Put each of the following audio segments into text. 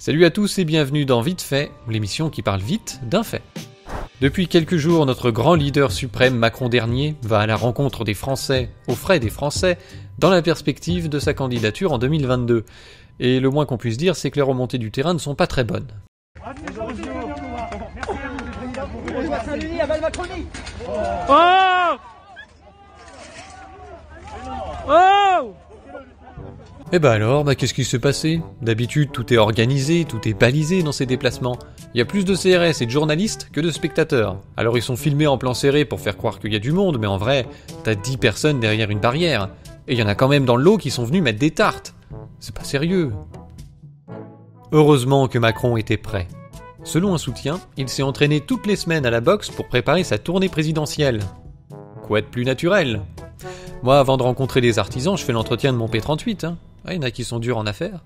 Salut à tous et bienvenue dans Vite Fait, l'émission qui parle vite d'un fait. Depuis quelques jours, notre grand leader suprême Macron dernier va à la rencontre des Français, aux frais des Français, dans la perspective de sa candidature en 2022. Et le moins qu'on puisse dire, c'est que les remontées du terrain ne sont pas très bonnes. Et alors, qu'est-ce qui s'est passé? D'habitude, tout est organisé, tout est balisé dans ces déplacements. Il y a plus de CRS et de journalistes que de spectateurs. Alors ils sont filmés en plan serré pour faire croire qu'il y a du monde, mais en vrai, t'as 10 personnes derrière une barrière. Et il y en a quand même dans le lot qui sont venus mettre des tartes. C'est pas sérieux. Heureusement que Macron était prêt. Selon un soutien, il s'est entraîné toutes les semaines à la boxe pour préparer sa tournée présidentielle. Quoi de plus naturel? Moi, avant de rencontrer les artisans, je fais l'entretien de mon P38, il y en a qui sont durs en affaires.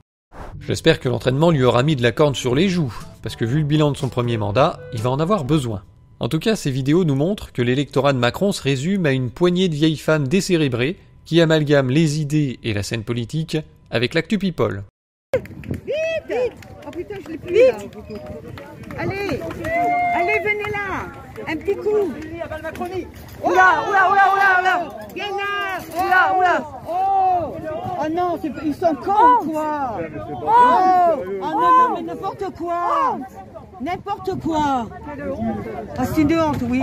J'espère que l'entraînement lui aura mis de la corne sur les joues, parce que vu le bilan de son premier mandat, il va en avoir besoin. En tout cas, ces vidéos nous montrent que l'électorat de Macron se résume à une poignée de vieilles femmes décérébrées qui amalgament les idées et la scène politique avec l'actu people. Vite! Oh putain, je l'ai plus là. Allez, venez là. Un petit coup. Oula. Viens là. Oula. Oh non, ils sont cons quoi. Non, mais n'importe quoi. Ah, c'est une honte, oui.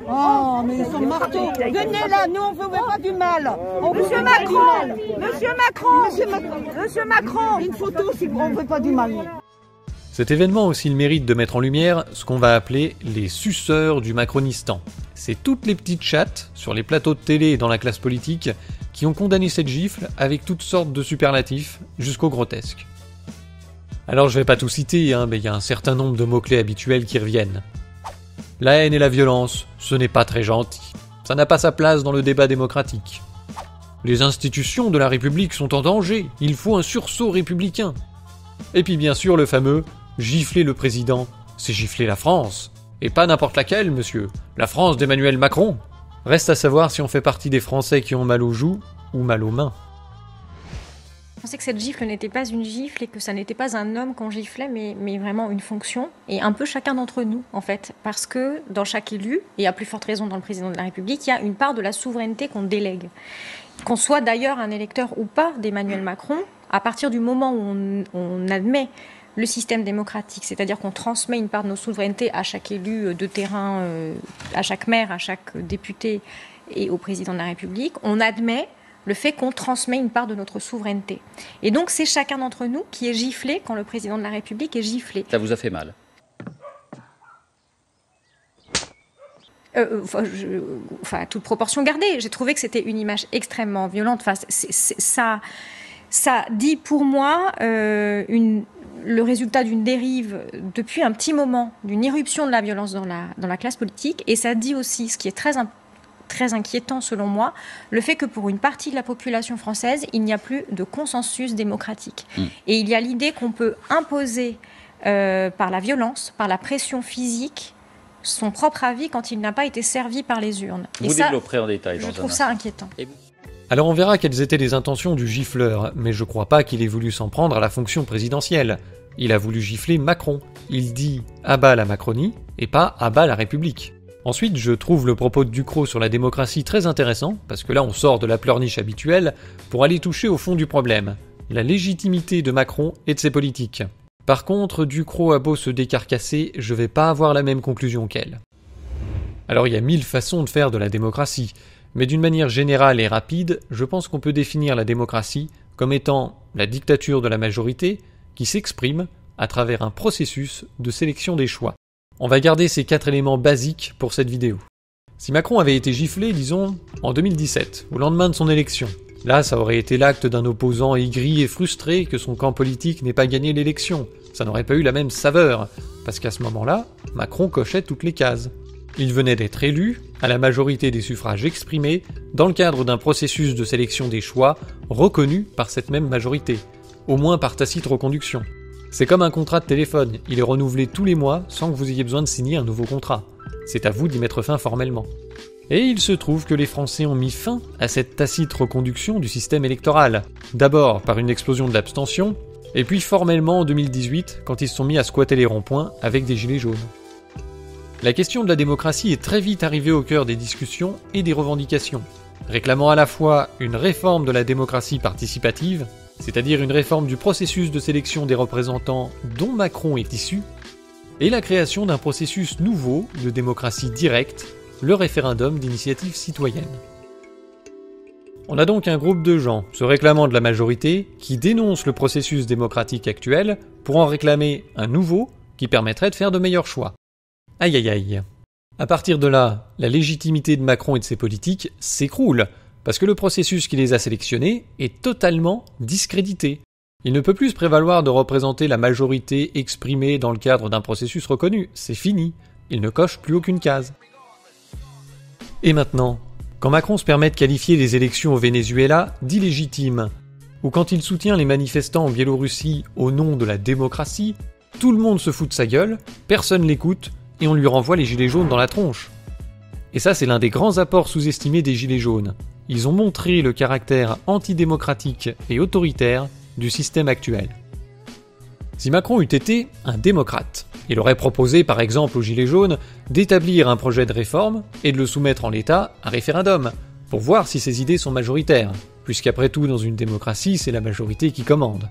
Oh, mais ils sont marteaux. Venez là, nous on veut pas du mal. Monsieur Macron. Une photo si on veut pas du mal. Cet événement a aussi le mérite de mettre en lumière ce qu'on va appeler les suceurs du Macronistan. C'est toutes les petites chattes sur les plateaux de télé et dans la classe politique qui ont condamné cette gifle avec toutes sortes de superlatifs jusqu'au grotesque. Alors je vais pas tout citer, mais il y a un certain nombre de mots-clés habituels qui reviennent. La haine et la violence, ce n'est pas très gentil. Ça n'a pas sa place dans le débat démocratique. Les institutions de la République sont en danger, il faut un sursaut républicain. Et puis bien sûr le fameux « gifler le président, c'est gifler la France ». Et pas n'importe laquelle, monsieur, la France d'Emmanuel Macron. Reste à savoir si on fait partie des Français qui ont mal aux joues ou mal aux mains. Je pensais que cette gifle n'était pas une gifle et que ça n'était pas un homme qu'on giflait, mais vraiment une fonction, et un peu chacun d'entre nous, en fait. Parce que dans chaque élu, et à plus forte raison dans le président de la République, il y a une part de la souveraineté qu'on délègue. Qu'on soit d'ailleurs un électeur ou pas d'Emmanuel Macron, à partir du moment où on admet le système démocratique, c'est-à-dire qu'on transmet une part de nos souverainetés à chaque élu de terrain, à chaque maire, à chaque député et au président de la République, on admet le fait qu'on transmet une part de notre souveraineté. Et donc c'est chacun d'entre nous qui est giflé quand le président de la République est giflé. Ça vous a fait mal? Toute proportion gardée. J'ai trouvé que c'était une image extrêmement violente. Ça dit pour moi le résultat d'une dérive depuis un petit moment, d'une irruption de la violence dans la classe politique. Et ça dit aussi, ce qui est très inquiétant selon moi, le fait que pour une partie de la population française, il n'y a plus de consensus démocratique. Et il y a l'idée qu'on peut imposer par la violence, par la pression physique, son propre avis quand il n'a pas été servi par les urnes. Vous développerez en détail dans un instant. Je trouve ça inquiétant. Alors on verra quelles étaient les intentions du gifleur, mais je crois pas qu'il ait voulu s'en prendre à la fonction présidentielle. Il a voulu gifler Macron. Il dit « à bas la Macronie » et pas « à bas la République ». Ensuite, je trouve le propos de Ducrot sur la démocratie très intéressant, parce que là on sort de la pleurniche habituelle pour aller toucher au fond du problème, la légitimité de Macron et de ses politiques. Par contre, Ducrot a beau se décarcasser, je vais pas avoir la même conclusion qu'elle. Alors il y a 1000 façons de faire de la démocratie, mais d'une manière générale et rapide, je pense qu'on peut définir la démocratie comme étant la dictature de la majorité qui s'exprime à travers un processus de sélection des choix. On va garder ces 4 éléments basiques pour cette vidéo. Si Macron avait été giflé, disons, en 2017, au lendemain de son élection, là ça aurait été l'acte d'un opposant aigri et frustré que son camp politique n'ait pas gagné l'élection. Ça n'aurait pas eu la même saveur, parce qu'à ce moment-là, Macron cochait toutes les cases. Il venait d'être élu, à la majorité des suffrages exprimés, dans le cadre d'un processus de sélection des choix reconnu par cette même majorité, au moins par tacite reconduction. C'est comme un contrat de téléphone, il est renouvelé tous les mois sans que vous ayez besoin de signer un nouveau contrat. C'est à vous d'y mettre fin formellement. Et il se trouve que les Français ont mis fin à cette tacite reconduction du système électoral. D'abord par une explosion de l'abstention, Et puis formellement en 2018, quand ils se sont mis à squatter les ronds-points avec des gilets jaunes. La question de la démocratie est très vite arrivée au cœur des discussions et des revendications, réclamant à la fois une réforme de la démocratie participative, c'est-à-dire une réforme du processus de sélection des représentants dont Macron est issu, et la création d'un processus nouveau de démocratie directe, le référendum d'initiative citoyenne. On a donc un groupe de gens se réclamant de la majorité qui dénoncent le processus démocratique actuel pour en réclamer un nouveau qui permettrait de faire de meilleurs choix. Aïe aïe aïe. À partir de là, la légitimité de Macron et de ses politiques s'écroule, parce que le processus qui les a sélectionnés est totalement discrédité. Il ne peut plus se prévaloir de représenter la majorité exprimée dans le cadre d'un processus reconnu, c'est fini, il ne coche plus aucune case. Et maintenant, quand Macron se permet de qualifier les élections au Venezuela d'illégitimes, ou quand il soutient les manifestants en Biélorussie au nom de la démocratie, tout le monde se fout de sa gueule, personne l'écoute, et on lui renvoie les gilets jaunes dans la tronche. Et ça, c'est l'un des grands apports sous-estimés des gilets jaunes. Ils ont montré le caractère antidémocratique et autoritaire du système actuel. Si Macron eût été un démocrate, il aurait proposé par exemple aux gilets jaunes d'établir un projet de réforme et de le soumettre en l'état à référendum, pour voir si ses idées sont majoritaires, puisqu'après tout dans une démocratie c'est la majorité qui commande.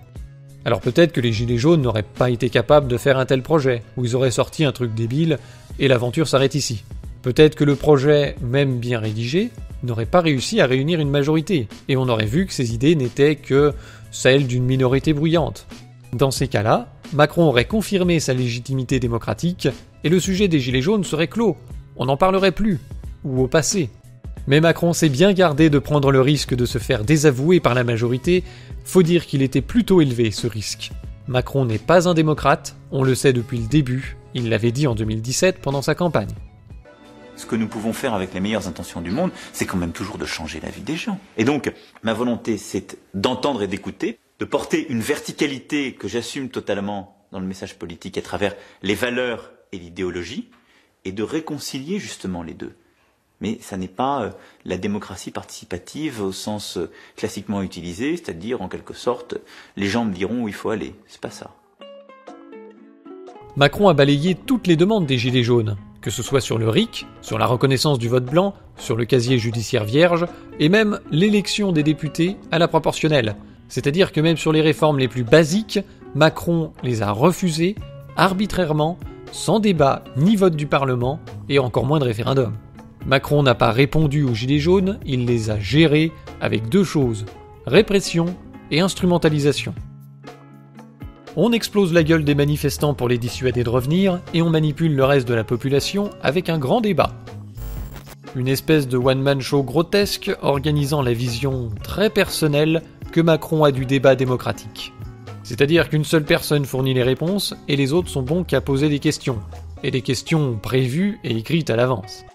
Alors peut-être que les gilets jaunes n'auraient pas été capables de faire un tel projet, où ils auraient sorti un truc débile, et l'aventure s'arrête ici. Peut-être que le projet, même bien rédigé, n'aurait pas réussi à réunir une majorité, et on aurait vu que ces idées n'étaient que celles d'une minorité bruyante. Dans ces cas-là, Macron aurait confirmé sa légitimité démocratique, et le sujet des gilets jaunes serait clos, on n'en parlerait plus, ou au passé. Mais Macron s'est bien gardé de prendre le risque de se faire désavouer par la majorité, faut dire qu'il était plutôt élevé ce risque. Macron n'est pas un démocrate, on le sait depuis le début, il l'avait dit en 2017 pendant sa campagne. Ce que nous pouvons faire avec les meilleures intentions du monde, c'est quand même toujours de changer la vie des gens. Et donc, ma volonté, c'est d'entendre et d'écouter, de porter une verticalité que j'assume totalement dans le message politique à travers les valeurs et l'idéologie, et de réconcilier justement les deux. Mais ça n'est pas la démocratie participative au sens classiquement utilisé, c'est-à-dire en quelque sorte, les gens me diront où il faut aller. C'est pas ça. Macron a balayé toutes les demandes des gilets jaunes, que ce soit sur le RIC, sur la reconnaissance du vote blanc, sur le casier judiciaire vierge, et même l'élection des députés à la proportionnelle. C'est-à-dire que même sur les réformes les plus basiques, Macron les a refusées, arbitrairement, sans débat ni vote du Parlement, et encore moins de référendum. Macron n'a pas répondu aux gilets jaunes, il les a gérés avec deux choses, répression et instrumentalisation. On explose la gueule des manifestants pour les dissuader de revenir, et on manipule le reste de la population avec un grand débat. Une espèce de one-man show grotesque organisant la vision très personnelle que Macron a du débat démocratique. C'est-à-dire qu'une seule personne fournit les réponses, et les autres sont bons qu'à poser des questions, et des questions prévues et écrites à l'avance.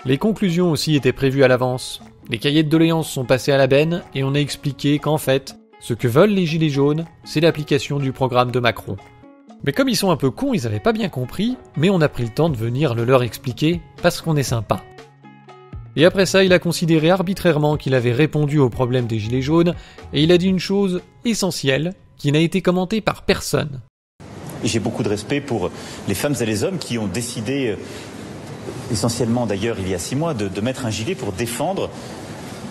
Les conclusions aussi étaient prévues à l'avance. Les cahiers de doléances sont passés à la benne et on a expliqué qu'en fait, ce que veulent les gilets jaunes, c'est l'application du programme de Macron. Mais comme ils sont un peu cons, ils avaient pas bien compris, mais on a pris le temps de venir le leur expliquer parce qu'on est sympa. Et après ça, il a considéré arbitrairement qu'il avait répondu au problème des gilets jaunes et il a dit une chose essentielle qui n'a été commentée par personne. J'ai beaucoup de respect pour les femmes et les hommes qui ont décidé, essentiellement d'ailleurs il y a 6 mois, de mettre un gilet pour défendre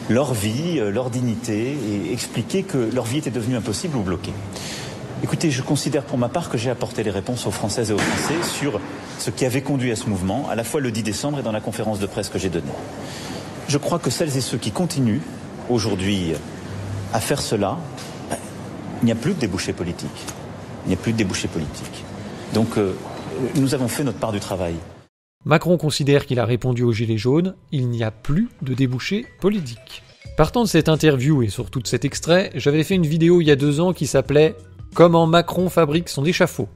leur vie, leur dignité et expliquer que leur vie était devenue impossible ou bloquée. Écoutez, je considère pour ma part que j'ai apporté les réponses aux Françaises et aux Français sur ce qui avait conduit à ce mouvement, à la fois le 10 décembre et dans la conférence de presse que j'ai donnée. Je crois que celles et ceux qui continuent aujourd'hui à faire cela, il n'y a plus de débouchés politiques. Il n'y a plus de débouchés politiques. Donc nous avons fait notre part du travail. Macron considère qu'il a répondu aux gilets jaunes, il n'y a plus de débouchés politiques. Partant de cette interview et surtout de cet extrait, j'avais fait une vidéo il y a 2 ans qui s'appelait « Comment Macron fabrique son échafaud ».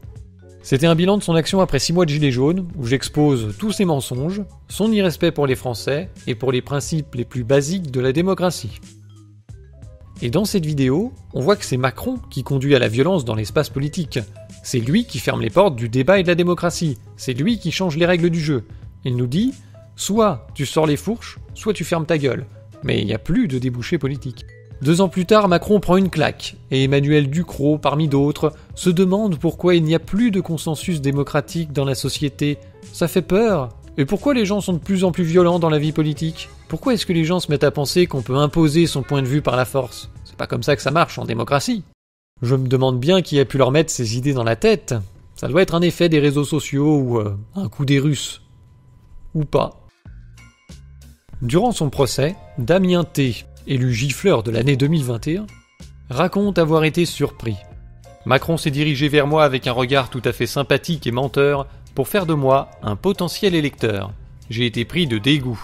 C'était un bilan de son action après 6 mois de gilets jaunes, où j'expose tous ses mensonges, son irrespect pour les Français et pour les principes les plus basiques de la démocratie. Et dans cette vidéo, on voit que c'est Macron qui conduit à la violence dans l'espace politique. C'est lui qui ferme les portes du débat et de la démocratie. C'est lui qui change les règles du jeu. Il nous dit, soit tu sors les fourches, soit tu fermes ta gueule. Mais il n'y a plus de débouchés politiques. 2 ans plus tard, Macron prend une claque, et Emmanuel Ducrot, parmi d'autres, se demande pourquoi il n'y a plus de consensus démocratique dans la société. Ça fait peur. Et pourquoi les gens sont de plus en plus violents dans la vie politique ? Pourquoi est-ce que les gens se mettent à penser qu'on peut imposer son point de vue par la force ? C'est pas comme ça que ça marche en démocratie. Je me demande bien qui a pu leur mettre ces idées dans la tête. Ça doit être un effet des réseaux sociaux ou un coup des Russes. Ou pas. Durant son procès, Damien T, élu gifleur de l'année 2021, raconte avoir été surpris. Macron s'est dirigé vers moi avec un regard tout à fait sympathique et menteur pour faire de moi un potentiel électeur. J'ai été pris de dégoût.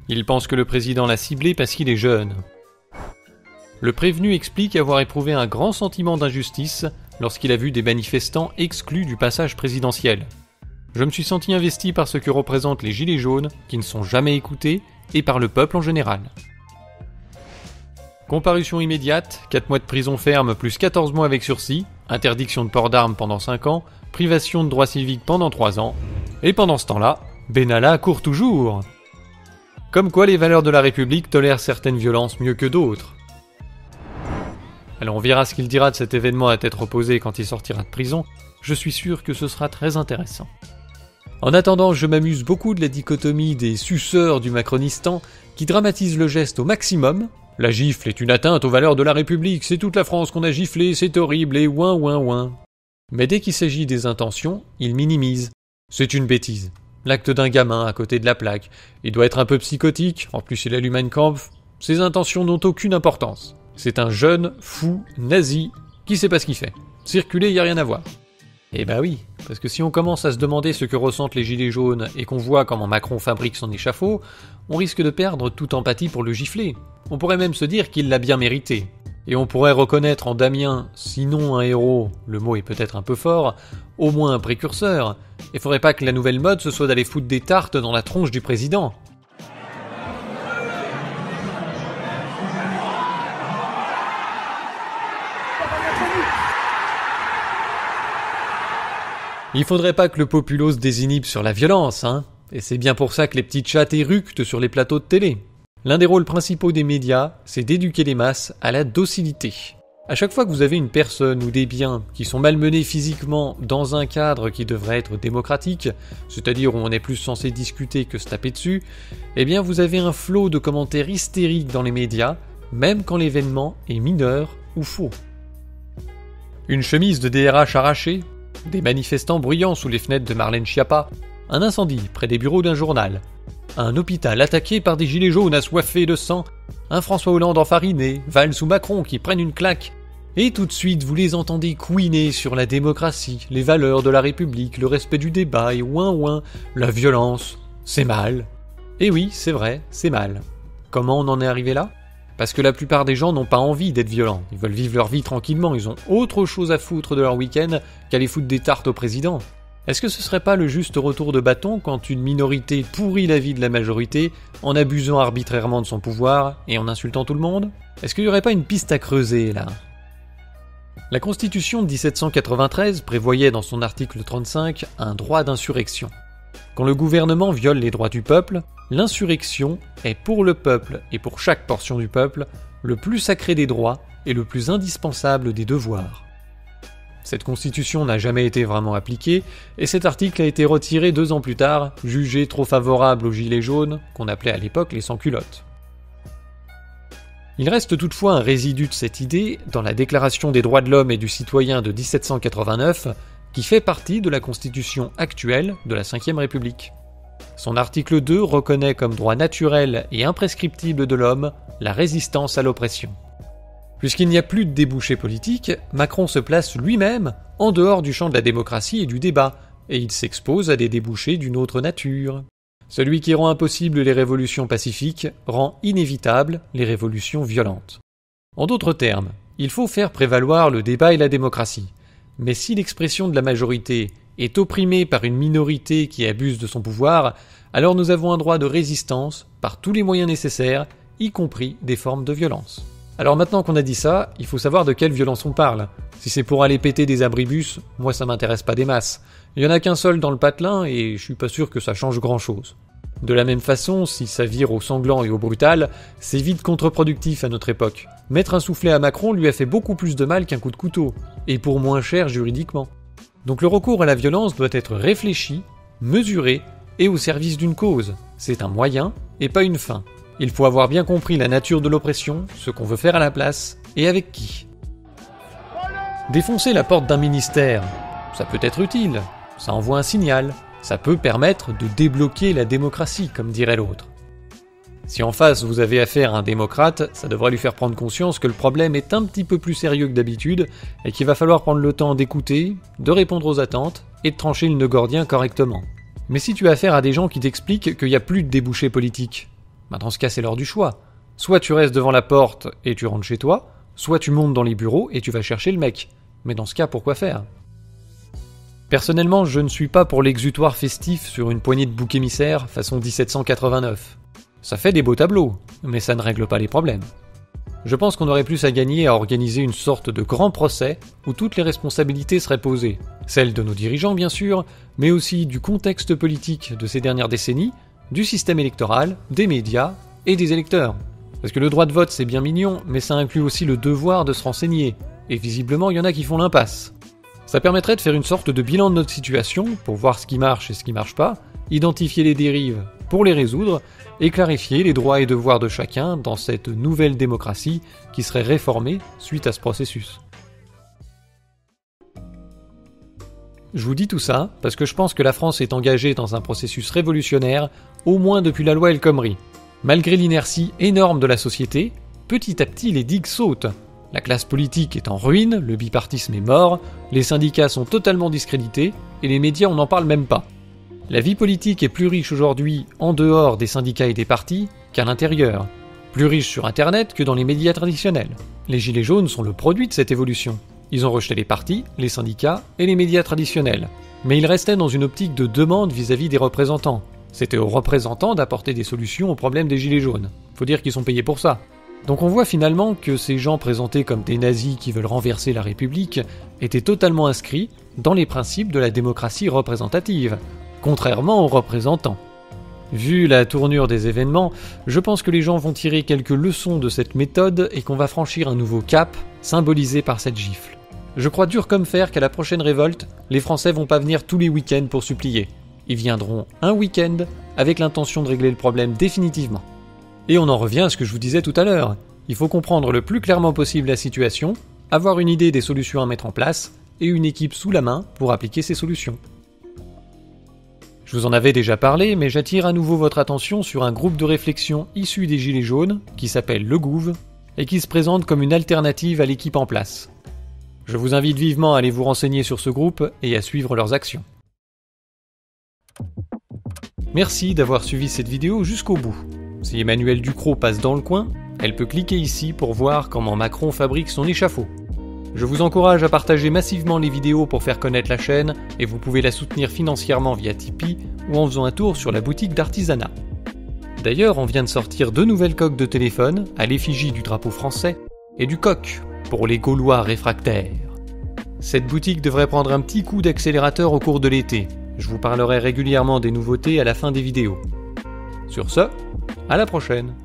Il pense que le président l'a ciblé parce qu'il est jeune. Le prévenu explique avoir éprouvé un grand sentiment d'injustice lorsqu'il a vu des manifestants exclus du passage présidentiel. Je me suis senti investi par ce que représentent les gilets jaunes, qui ne sont jamais écoutés, et par le peuple en général. Comparution immédiate, 4 mois de prison ferme plus 14 mois avec sursis, interdiction de port d'armes pendant 5 ans, privation de droits civiques pendant 3 ans, et pendant ce temps-là, Benalla court toujours. Comme quoi les valeurs de la République tolèrent certaines violences mieux que d'autres. Alors on verra ce qu'il dira de cet événement à tête reposée quand il sortira de prison, je suis sûr que ce sera très intéressant. En attendant, je m'amuse beaucoup de la dichotomie des suceurs du Macronistan qui dramatisent le geste au maximum. La gifle est une atteinte aux valeurs de la République, c'est toute la France qu'on a giflé, c'est horrible et ouin ouin ouin. Mais dès qu'il s'agit des intentions, ils minimisent. C'est une bêtise. L'acte d'un gamin à côté de la plaque. Il doit être un peu psychotique, en plus il a lu Mein Kampf. Ses intentions n'ont aucune importance. C'est un jeune, fou, nazi, qui sait pas ce qu'il fait. Circuler, y a rien à voir. Eh ben oui, parce que si on commence à se demander ce que ressentent les gilets jaunes et qu'on voit comment Macron fabrique son échafaud, on risque de perdre toute empathie pour le gifler. On pourrait même se dire qu'il l'a bien mérité. Et on pourrait reconnaître en Damien, sinon un héros, le mot est peut-être un peu fort, au moins un précurseur. Il faudrait pas que la nouvelle mode ce soit d'aller foutre des tartes dans la tronche du président. Il faudrait pas que le populo se désinhibe sur la violence, hein. Et c'est bien pour ça que les petits chats éructent sur les plateaux de télé. L'un des rôles principaux des médias, c'est d'éduquer les masses à la docilité. À chaque fois que vous avez une personne ou des biens qui sont malmenés physiquement dans un cadre qui devrait être démocratique, c'est-à-dire où on est plus censé discuter que se taper dessus, eh bien vous avez un flot de commentaires hystériques dans les médias, même quand l'événement est mineur ou faux. Une chemise de DRH arrachée, des manifestants bruyants sous les fenêtres de Marlène Schiappa, un incendie près des bureaux d'un journal, un hôpital attaqué par des gilets jaunes assoiffés de sang, un François Hollande enfariné, Valls ou Macron qui prennent une claque, et tout de suite vous les entendez couiner sur la démocratie, les valeurs de la République, le respect du débat et ouin ouin, la violence, c'est mal. Et oui, c'est vrai, c'est mal. Comment on en est arrivé là ? Parce que la plupart des gens n'ont pas envie d'être violents, ils veulent vivre leur vie tranquillement, ils ont autre chose à foutre de leur week-end qu'aller foutre des tartes au président. Est-ce que ce serait pas le juste retour de bâton quand une minorité pourrit la vie de la majorité en abusant arbitrairement de son pouvoir et en insultant tout le monde ? Est-ce qu'il n'y aurait pas une piste à creuser là ? La Constitution de 1793 prévoyait dans son article 35 un droit d'insurrection. Quand le gouvernement viole les droits du peuple, l'insurrection est pour le peuple et pour chaque portion du peuple le plus sacré des droits et le plus indispensable des devoirs. Cette constitution n'a jamais été vraiment appliquée et cet article a été retiré 2 ans plus tard, jugé trop favorable aux gilets jaunes, qu'on appelait à l'époque les sans-culottes. Il reste toutefois un résidu de cette idée dans la Déclaration des droits de l'homme et du citoyen de 1789, qui fait partie de la Constitution actuelle de la Ve République. Son article 2 reconnaît comme droit naturel et imprescriptible de l'homme la résistance à l'oppression. Puisqu'il n'y a plus de débouchés politiques, Macron se place lui-même en dehors du champ de la démocratie et du débat, et il s'expose à des débouchés d'une autre nature. Celui qui rend impossible les révolutions pacifiques rend inévitables les révolutions violentes. En d'autres termes, il faut faire prévaloir le débat et la démocratie. Mais si l'expression de la majorité est opprimée par une minorité qui abuse de son pouvoir, alors nous avons un droit de résistance par tous les moyens nécessaires, y compris des formes de violence. Alors maintenant qu'on a dit ça, il faut savoir de quelle violence on parle. Si c'est pour aller péter des abribus, moi ça m'intéresse pas des masses. Il y en a qu'un seul dans le patelin et je suis pas sûr que ça change grand chose. De la même façon, si ça vire au sanglant et au brutal, c'est vite contre-productif à notre époque. Mettre un soufflet à Macron lui a fait beaucoup plus de mal qu'un coup de couteau, et pour moins cher juridiquement. Donc le recours à la violence doit être réfléchi, mesuré et au service d'une cause. C'est un moyen et pas une fin. Il faut avoir bien compris la nature de l'oppression, ce qu'on veut faire à la place et avec qui. Défoncer la porte d'un ministère, ça peut être utile, ça envoie un signal, ça peut permettre de débloquer la démocratie, comme dirait l'autre. Si en face vous avez affaire à un démocrate, ça devrait lui faire prendre conscience que le problème est un petit peu plus sérieux que d'habitude et qu'il va falloir prendre le temps d'écouter, de répondre aux attentes et de trancher le nœud gordien correctement. Mais si tu as affaire à des gens qui t'expliquent qu'il n'y a plus de débouchés politiques, dans ce cas c'est l'heure du choix. Soit tu restes devant la porte et tu rentres chez toi, soit tu montes dans les bureaux et tu vas chercher le mec. Mais dans ce cas, pourquoi faire ? Personnellement, je ne suis pas pour l'exutoire festif sur une poignée de boucs émissaires façon 1789. Ça fait des beaux tableaux, mais ça ne règle pas les problèmes. Je pense qu'on aurait plus à gagner à organiser une sorte de grand procès où toutes les responsabilités seraient posées. Celles de nos dirigeants, bien sûr, mais aussi du contexte politique de ces dernières décennies, du système électoral, des médias et des électeurs. Parce que le droit de vote, c'est bien mignon, mais ça inclut aussi le devoir de se renseigner. Et visiblement, il y en a qui font l'impasse. Ça permettrait de faire une sorte de bilan de notre situation, pour voir ce qui marche et ce qui marche pas, identifier les dérives pour les résoudre, et clarifier les droits et devoirs de chacun dans cette nouvelle démocratie qui serait réformée suite à ce processus. Je vous dis tout ça parce que je pense que la France est engagée dans un processus révolutionnaire, au moins depuis la loi El Khomri. Malgré l'inertie énorme de la société, petit à petit les digues sautent. La classe politique est en ruine, le bipartisme est mort, les syndicats sont totalement discrédités, et les médias on n'en parle même pas. La vie politique est plus riche aujourd'hui en dehors des syndicats et des partis qu'à l'intérieur. Plus riche sur Internet que dans les médias traditionnels. Les Gilets jaunes sont le produit de cette évolution. Ils ont rejeté les partis, les syndicats et les médias traditionnels. Mais ils restaient dans une optique de demande vis-à-vis des représentants. C'était aux représentants d'apporter des solutions aux problèmes des Gilets jaunes. Faut dire qu'ils sont payés pour ça. Donc on voit finalement que ces gens présentés comme des nazis qui veulent renverser la République étaient totalement inscrits dans les principes de la démocratie représentative, contrairement aux représentants. Vu la tournure des événements, je pense que les gens vont tirer quelques leçons de cette méthode et qu'on va franchir un nouveau cap, symbolisé par cette gifle. Je crois dur comme fer qu'à la prochaine révolte, les Français vont pas venir tous les week-ends pour supplier. Ils viendront un week-end avec l'intention de régler le problème définitivement. Et on en revient à ce que je vous disais tout à l'heure. Il faut comprendre le plus clairement possible la situation, avoir une idée des solutions à mettre en place et une équipe sous la main pour appliquer ces solutions. Je vous en avais déjà parlé, mais j'attire à nouveau votre attention sur un groupe de réflexion issu des Gilets jaunes, qui s'appelle Le Gouv, et qui se présente comme une alternative à l'équipe en place. Je vous invite vivement à aller vous renseigner sur ce groupe et à suivre leurs actions. Merci d'avoir suivi cette vidéo jusqu'au bout. Si Emmanuelle Ducrot passe dans le coin, elle peut cliquer ici pour voir comment Macron fabrique son échafaud. Je vous encourage à partager massivement les vidéos pour faire connaître la chaîne et vous pouvez la soutenir financièrement via Tipeee ou en faisant un tour sur la boutique d'artisanat. D'ailleurs, on vient de sortir 2 nouvelles coques de téléphone à l'effigie du drapeau français et du coq pour les Gaulois réfractaires. Cette boutique devrait prendre un petit coup d'accélérateur au cours de l'été. Je vous parlerai régulièrement des nouveautés à la fin des vidéos. Sur ce, à la prochaine!